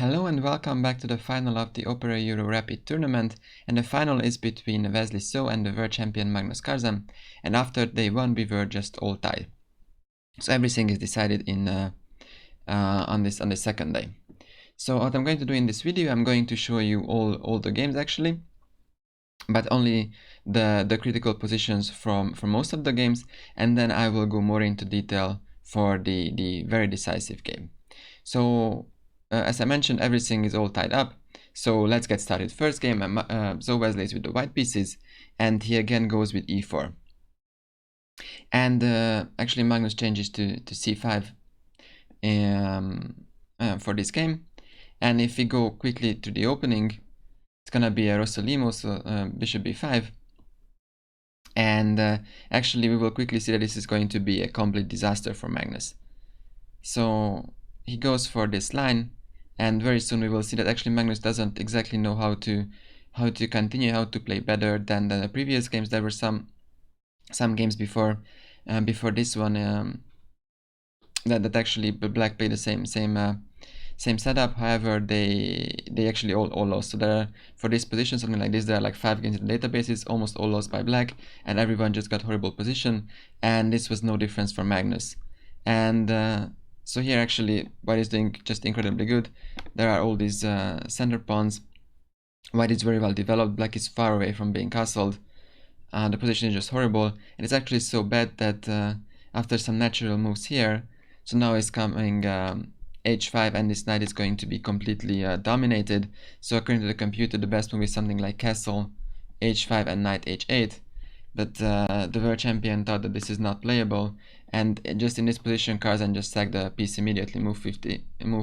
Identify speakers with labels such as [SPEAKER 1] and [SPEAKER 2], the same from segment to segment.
[SPEAKER 1] Hello and welcome back to the final of the Opera Euro Rapid tournament, and the final is between Wesley So and the world champion Magnus Carlsen, and after they won we were just all tied. So everything is decided in on the second day. So what I'm going to do in this video, I'm going to show you all the games actually, but only the critical positions from most of the games, and then I will go more into detail for the very decisive game. So as I mentioned, everything is all tied up, so let's get started. First game, so Wesley is with the white pieces, and he again goes with e4. And actually Magnus changes to c5 for this game. And if we go quickly to the opening, it's gonna be a Rossolimo, so bishop b5. And actually we will quickly see that this is going to be a complete disaster for Magnus. So he goes for this line, and very soon we will see that actually Magnus doesn't exactly know how to continue, how to play better than the previous games. There were some games before this one that actually Black played the same setup. However, they actually all lost. So there are, for this position, something like this, there are like 5 games in the databases, almost all lost by Black, and everyone just got horrible position, and this was no difference for Magnus. And so here actually White is doing just incredibly good. There are all these center pawns. White is very well developed. Black is far away from being castled. The position is just horrible, and it's actually so bad that after some natural moves here, so now is coming h5, and this knight is going to be completely dominated. So according to the computer, the best move is something like castle h5 and knight h8, but the world champion thought that this is not playable, and just in this position Carlsen just sacked the piece immediately, move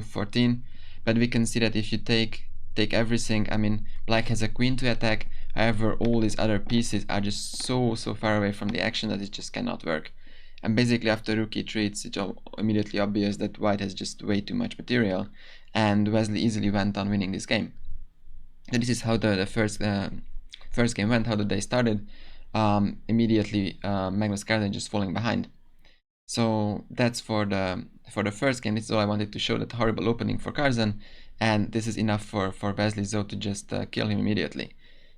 [SPEAKER 1] 14. But we can see that if you take everything, I mean, Black has a queen to attack. However, all these other pieces are just so far away from the action that it just cannot work. And basically after rook e3, it's immediately obvious that White has just way too much material, and Wesley easily went on winning this game. So this is how the first game went, how the day started. Immediately Magnus Carlsen just falling behind. So that's for the first game. This is all I wanted to show, that horrible opening for Carlsen, and this is enough for Wesley So to just kill him immediately.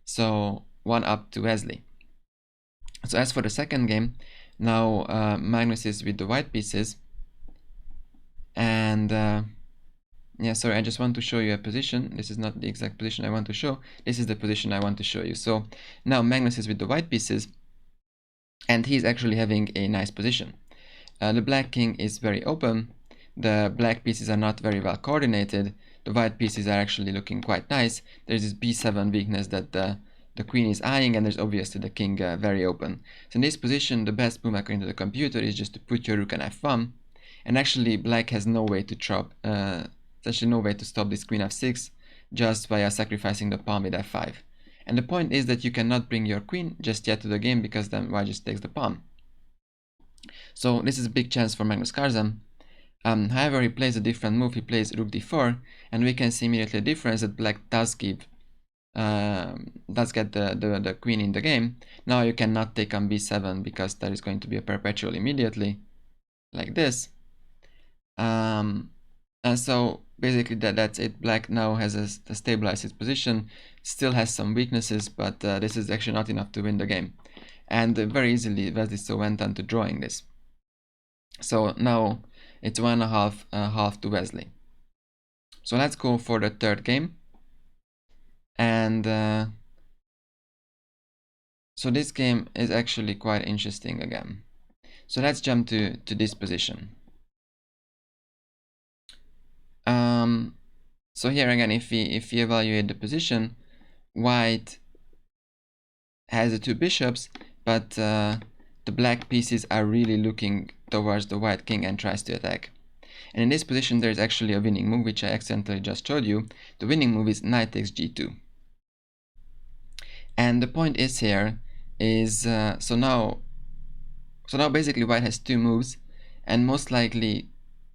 [SPEAKER 1] So 1-up to Wesley. So as for the second game, now Magnus is with the white pieces, and yeah, sorry, I just want to show you a position. This is not the exact position I want to show. This is the position I want to show you. So now Magnus is with the white pieces, and he's actually having a nice position. The black king is very open. The black pieces are not very well coordinated. The white pieces are actually looking quite nice. There's this b7 weakness that the queen is eyeing, and there's obviously the king very open. So in this position, the best move according to the computer is just to put your rook on f1, and actually Black has no way to stop this queen f6 just via sacrificing the pawn with f5. And the point is that you cannot bring your queen just yet to the game, because then White just takes the pawn. So this is a big chance for Magnus Carlsen. However, he plays a different move. He plays rook d4, and we can see immediately a difference that Black does get the queen in the game. Now you cannot take on b7 because there is going to be a perpetual immediately, like this. And so basically that's it. Black now has stabilized his position, still has some weaknesses, but this is actually not enough to win the game. And very easily Wesley So went on to drawing this. So now it's 1.5 to Wesley. So let's go for the third game. And so this game is actually quite interesting again. So let's jump to this position. So here again, if we evaluate the position, White has the 2 bishops, but the black pieces are really looking towards the white king and tries to attack. And in this position there is actually a winning move, which I accidentally just showed you. The winning move is knight takes g2. And the point is here is so now basically White has 2 moves, and most likely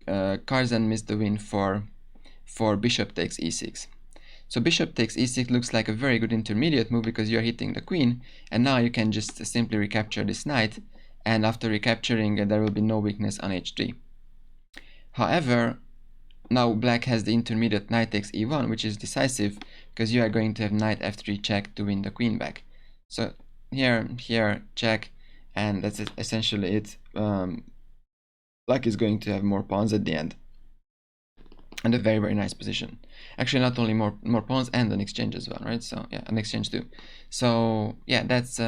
[SPEAKER 1] Carlsen missed the win for bishop takes e6. So bishop takes e6 looks like a very good intermediate move, because you're hitting the queen, and now you can just simply recapture this knight, and after recapturing there will be no weakness on h3. However, now black has the intermediate knight takes e1, which is decisive, because you are going to have knight f3 check to win the queen back. So here, check, and that's essentially it. Black is going to have more pawns at the end, and a very nice position. Actually, not only more pawns and an exchange as well, right? So yeah, an exchange too. So yeah, that's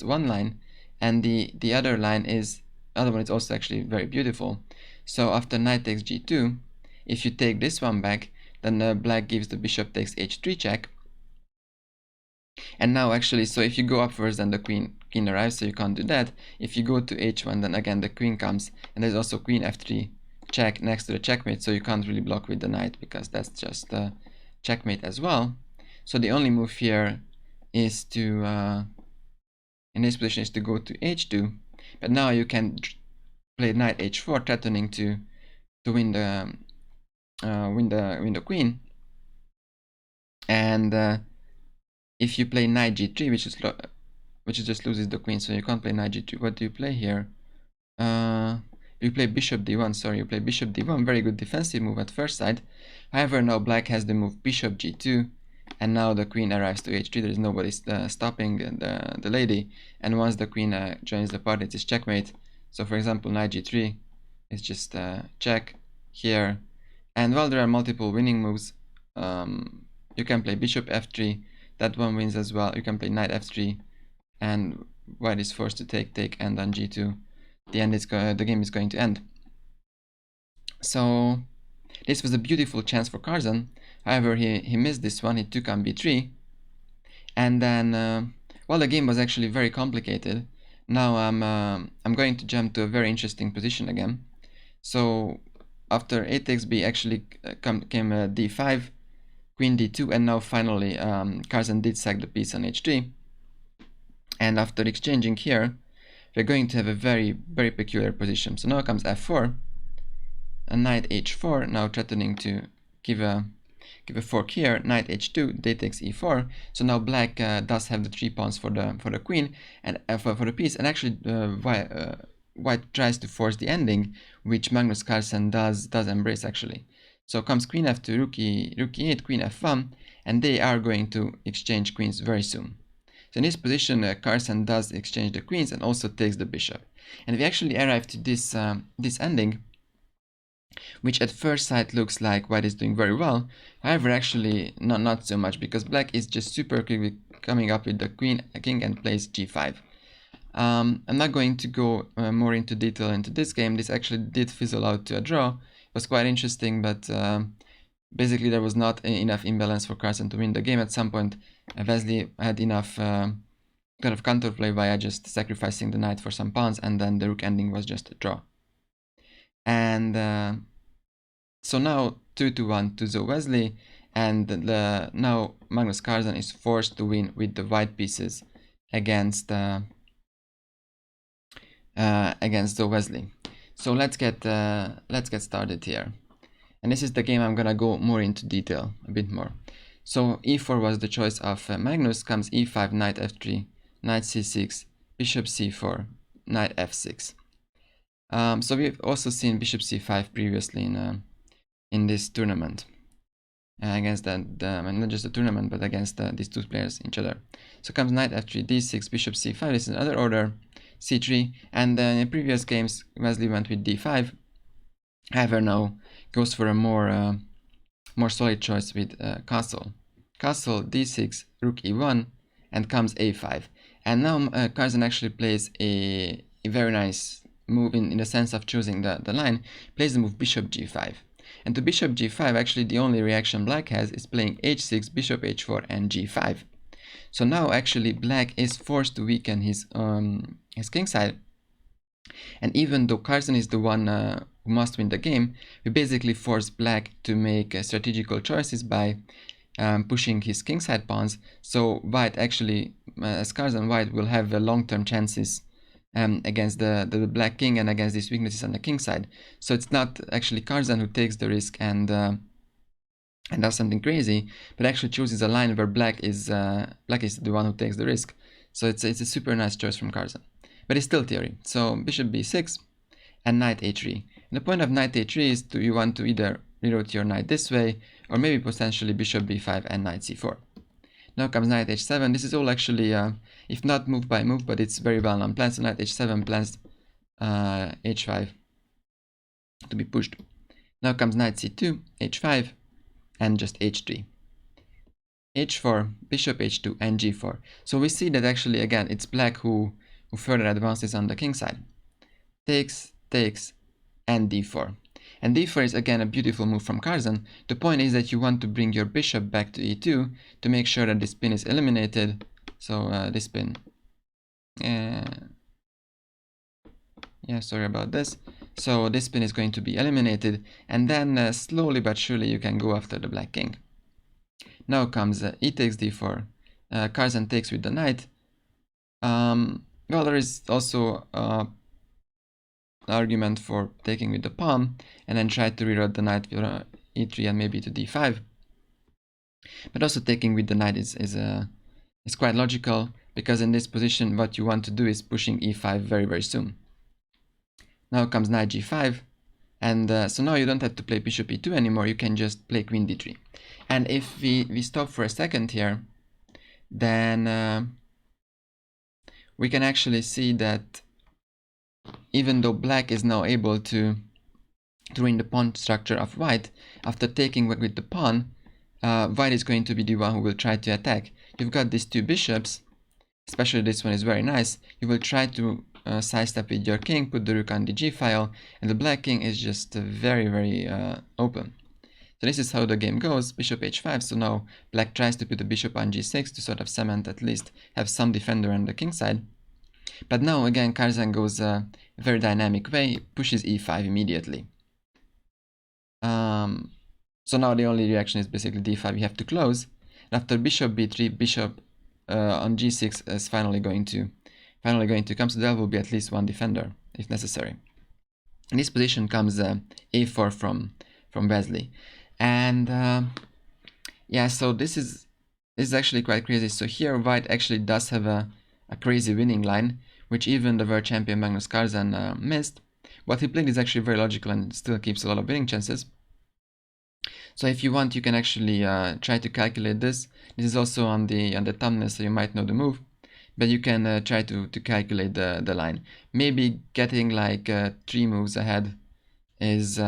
[SPEAKER 1] one line, and the other line is other one is also actually very beautiful. So after knight takes g2, if you take this one back, then black gives the bishop takes h3 check. And now actually, so if you go up first, then the queen arrives, so you can't do that. If you go to h1, then again the queen comes, and there's also queen f3 check next to the checkmate, so you can't really block with the knight because that's just checkmate as well. So the only move here is to in this position is to go to h2, but now you can play knight h4, threatening to win the win the queen. And if you play knight g3, which just loses the queen, so you can't play knight g2. What do you play here? You play bishop d1. Sorry, you play bishop d1. Very good defensive move at first sight. However, now black has the move bishop g2, and now the queen arrives to h3. There is nobody stopping the lady, and once the queen joins the party, it's checkmate. So for example, knight g3 is just check here, and while there are multiple winning moves, you can play bishop f3. That one wins as well. You can play knight f3, and white is forced to take, and on g2, the game is going to end. So this was a beautiful chance for Carlsen. However, he missed this one. He took on b3, and then well, the game was actually very complicated. Now I'm going to jump to a very interesting position again. So after a takes b, actually came d5, queen d2, and now finally Carlsen did sack the piece on h3. And after exchanging here, we're going to have a very peculiar position. So now comes f4, a knight h4, now threatening to give a fork here, knight h2, d takes e4. So now black does have the 3 pawns for the queen and for the piece, and actually white tries to force the ending, which Magnus Carlsen does embrace actually. So comes queen f2, rook e8, queen f1, and they are going to exchange queens very soon. So in this position, Carlsen does exchange the queens and also takes the bishop. And we actually arrive to this this ending, which at first sight looks like white is doing very well. However, actually not so much, because black is just super quickly coming up with the king and plays g5. I'm not going to go more into detail into this game. This actually did fizzle out to a draw. It was quite interesting, but basically there was not enough imbalance for Carlsen to win the game. At some point, Wesley had enough kind of counterplay via just sacrificing the knight for some pawns, and then the rook ending was just a draw. And so now 2-1 to So Wesley, and now Magnus Carlsen is forced to win with the white pieces against So Wesley. So let's get started here. And this is the game I'm gonna go more into detail, a bit more. So e4 was the choice of Magnus. Comes e5, knight f3, knight c6, bishop c4, knight f6. So we've also seen bishop c5 previously in this tournament against not just the tournament, but against these two players each other. So comes knight f3, d6, bishop c5. This is another order, c3, and in previous games Wesley went with d5. However, now goes for a more solid choice with castle, d6, rook e1, and comes a5. And now Carlsen actually plays a very nice move in the sense of choosing the line. Plays the move bishop g5. And to bishop g5, actually the only reaction black has is playing h6, bishop h4, and g5. So now actually black is forced to weaken his kingside. And even though Carlsen is the one who must win the game, we basically force black to make strategical choices by pushing his kingside pawns. So white actually, as Carlsen, white will have long-term chances against the black king and against these weaknesses on the king side. So it's not actually Carlsen who takes the risk and does something crazy, but actually chooses a line where black is the one who takes the risk. So it's a super nice choice from Carlsen. But it's still theory. So bishop b6 and knight a3. And the point of knight a3 is you want to either reroute your knight this way, or maybe potentially bishop b5 and knight c4. Now comes knight h7. This is all actually, if not move by move, but it's very well known plans. So knight h7 plans h5 to be pushed. Now comes knight c2, h5, and just h3. h4, bishop h2, and g4. So we see that actually, again, it's black who further advances on the king side. Takes, takes, and d4. And d4 is again a beautiful move from Carlsen. The point is that you want to bring your bishop back to e2 to make sure that this pin is eliminated. So this pin, yeah, sorry about this. So this pin is going to be eliminated, and then slowly but surely you can go after the black king. Now comes e takes d4. Carlsen takes with the knight. Well, there is also argument for taking with the pawn and then try to reroute the knight with e3 and maybe to d5. But also taking with the knight is quite logical, because in this position what you want to do is pushing e5 very, very soon. Now comes knight g5, and so now you don't have to play bishop e2 anymore, you can just play queen d3. And if we stop for a second here, then we can actually see that even though black is now able to ruin the pawn structure of white, after taking with the pawn, white is going to be the one who will try to attack. You've got these two bishops, especially this one is very nice. You will try to sidestep with your king, put the rook on the g file, and the black king is just very, very open. So this is how the game goes, bishop h5. So now black tries to put the bishop on g6 to sort of cement, at least have some defender on the king side. But now again Carlsen goes a very dynamic way, pushes e5 immediately. So now the only reaction is basically d5, you have to close. And after bishop b3, bishop on g6 is finally going to come, so there will be at least one defender if necessary. In this position comes a4 from Wesley. And yeah, so this is actually quite crazy. So here white actually does have a crazy winning line, which even the world champion Magnus Carlsen missed. What he played is actually very logical and still keeps a lot of winning chances. So if you want, you can actually try to calculate this. This is also on the thumbnail, so you might know the move. But you can try to calculate the line. Maybe getting like 3 moves ahead is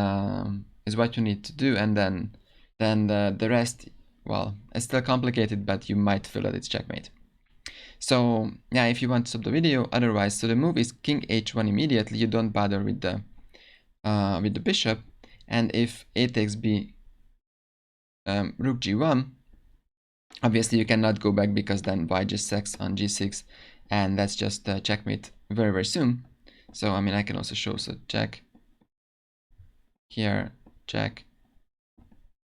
[SPEAKER 1] what you need to do, and then the rest, well, it's still complicated, but you might feel that it's checkmate. So yeah, if you want to stop the video, otherwise, so the move is king h1 immediately. You don't bother with the bishop, and if a takes b, rook g1, obviously you cannot go back, because then white just sacks on g6, and that's just checkmate very, very soon. So I mean, I can also show, so check here, check,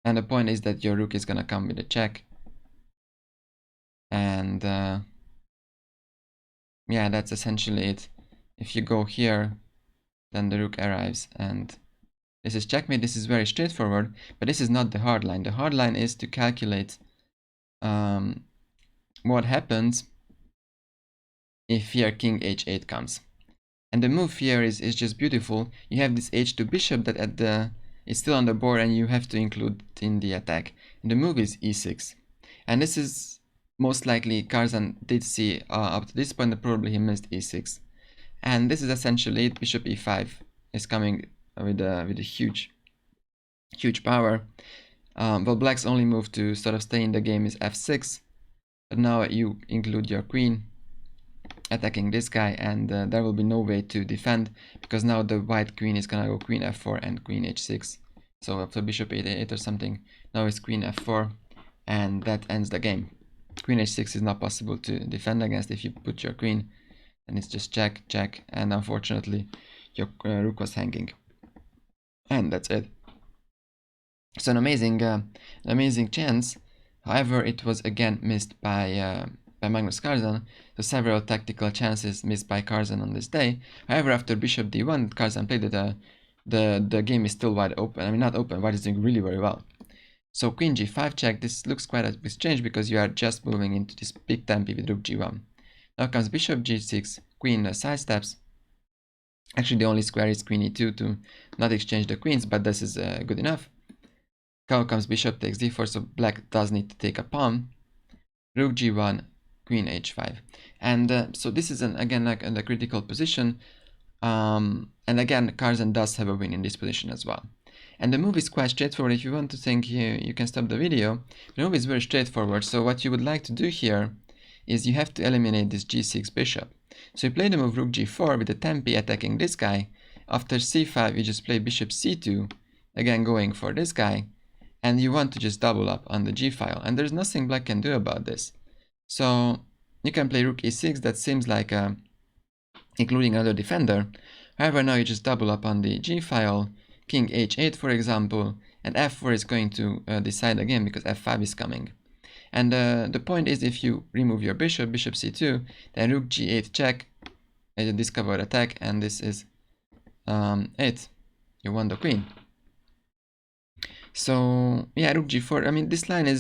[SPEAKER 1] and the point is that your rook is gonna come with a check, and yeah, that's essentially it. If you go here, then the rook arrives, and this is checkmate. This is very straightforward, but this is not the hard line. The hard line is to calculate what happens if here king h8 comes. And the move here is just beautiful. You have this h2 bishop that is still on the board, and you have to include it in the attack. And the move is e6. And this is most likely Carlsen did see up to this point, that probably he missed e6. And this is essentially it. Bishop e5 is coming with a huge power. Well, black's only move to sort of stay in the game is f6. But now you include your queen attacking this guy, and there will be no way to defend, because now the white queen is gonna go queen f4 and queen h6. So after bishop a8 or something, now it's queen f4, and that ends the game. Queen h6 is not possible to defend against. If you put your queen, then it's just check, check, and unfortunately your rook was hanging, and that's it. So an amazing chance. However, it was again missed by Magnus Carlsen. So several tactical chances missed by Carlsen on this day. However, after bishop d1, Carlsen played that the game is still wide open. I mean, not open. White is doing really very well. So queen g5 check. This looks quite a strange, because you are just moving into this big tempo with rook g1. Now comes bishop g6. Queen sidesteps. Actually, the only square is queen e2 to not exchange the queens, but this is good enough. Now comes bishop takes d4, so black does need to take a pawn. Rook g1, queen h5. And so this is, again, like in the critical position. And again, Carlsen does have a win in this position as well. And the move is quite straightforward. If you want to think, you can stop the video. The move is very straightforward. So what you would like to do here is you have to eliminate this g6 bishop. So you play the move rook g4 with the tempi attacking this guy. After c5, you just play bishop c2, again going for this guy. And you want to just double up on the g file. And there's nothing black can do about this. So you can play rook e6. That seems like including another defender. However, now you just double up on the g file, king h8 for example, and f4 is going to decide again because f5 is coming. And the point is, if you remove your bishop, bishop c2, then rook g8 check, a discovered attack, and this is it. You won the queen. So yeah, rook g4. I mean, this line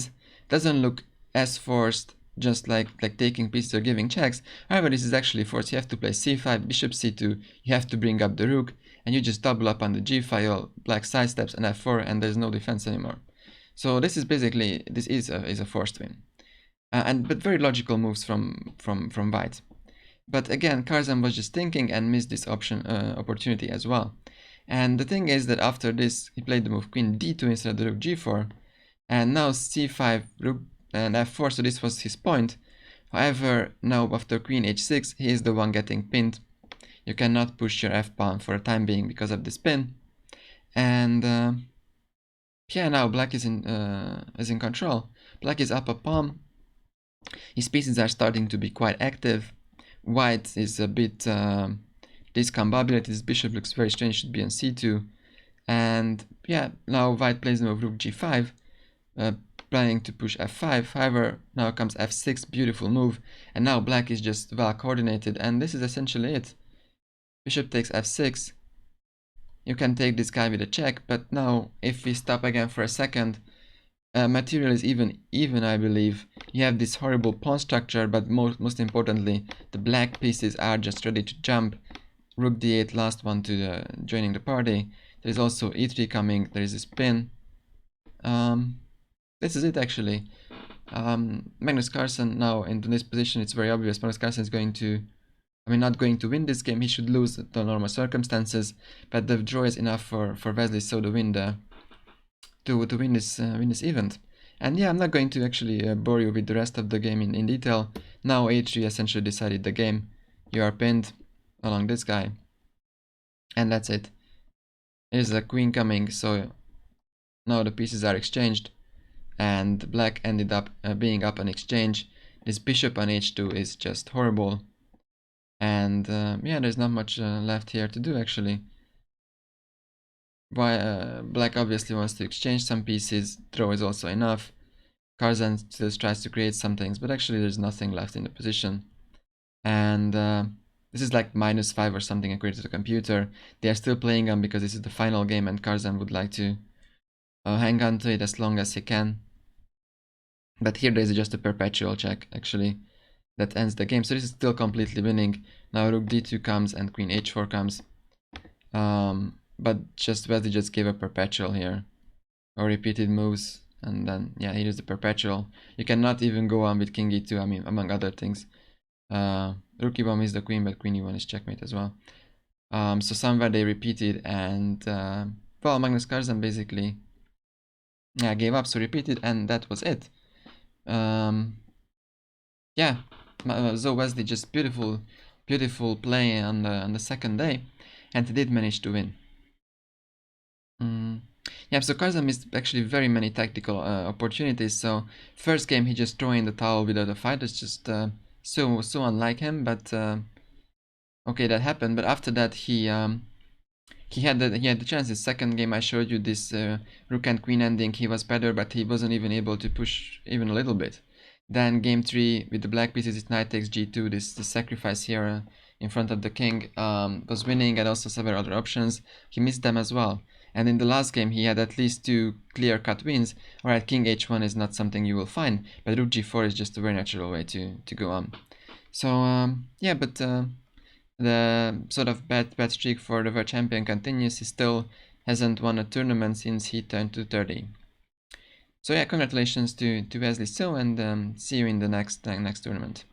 [SPEAKER 1] doesn't look as forced, just like taking pieces or giving checks. However, this is actually forced. You have to play c5, bishop c2. You have to bring up the rook, and you just double up on the g file. Black sidesteps and f4, and there's no defense anymore. So this is basically a forced win, but very logical moves from white. But again, Carlsen was just thinking and missed this opportunity as well. And the thing is that after this, he played the move queen d2 instead of the rook g4, and now c5, rook and f4. So this was his point. However, now after queen h6, he is the one getting pinned. You cannot push your f pawn for a time being because of this pin, and yeah, now black is in control. Black is up a pawn. His pieces are starting to be quite active. White is a bit discombobulated. His bishop looks very strange, should be on c2. And yeah, now white plays the move rook g5, planning to push f5. However, now comes f6, beautiful move. And now black is just well coordinated, and this is essentially it. Bishop takes f6. You can take this guy with a check, but now if we stop again for a second, material is even, I believe. You have this horrible pawn structure, but most importantly, the black pieces are just ready to jump. Rook d8, last one to joining the party. There is also e3 coming. There is a spin. This is it actually. Magnus Carlsen now in this position. It's very obvious. Magnus Carlsen is not going to win this game. He should lose the normal circumstances, but the draw is enough for Wesley So to win this event. And yeah, I'm not going to actually bore you with the rest of the game in detail. Now h3 essentially decided the game. You are pinned along this guy, and that's it. Here's a queen coming, so now the pieces are exchanged, and black ended up being up on exchange. This bishop on h2 is just horrible. And yeah, there's not much left here to do actually. Black obviously wants to exchange some pieces. Draw is also enough. Carlsen still tries to create some things, but actually there's nothing left in the position. And this is like -5 or something according to the computer. They are still playing on because this is the final game, and Carlsen would like to hang on to it as long as he can. But here there's just a perpetual check actually that ends the game. So this is still completely winning. Now rook d2 comes and queen h4 comes. But Wesley just gave a perpetual here, or repeated moves, and then yeah, here's the perpetual. You cannot even go on with king e2. I mean, among other things. Rook e1 is the queen, but queen e1 is checkmate as well. So somewhere they repeated, and well, Magnus Carlsen basically gave up. So repeated, and that was it. Yeah, so Wesley just beautiful play on the second day, and he did manage to win. Yeah, so Carlsen missed actually very many tactical opportunities. So first game he just threw in the towel without a fight. It's just so unlike him. But okay, that happened. But after that he had the chances. Second game I showed you this rook and queen ending. He was better, but he wasn't even able to push even a little bit. Then game 3 with the black pieces, it's knight takes g2. This sacrifice here in front of the king was winning, and also several other options. He missed them as well. And in the last game he had at least 2 clear-cut wins. Alright, king h1 is not something you will find, but rook g4 is just a very natural way to go on. So yeah, but the sort of bad streak for the world champion continues. He still hasn't won a tournament since he turned to 30. So yeah, congratulations to Wesley So, and see you in the next tournament.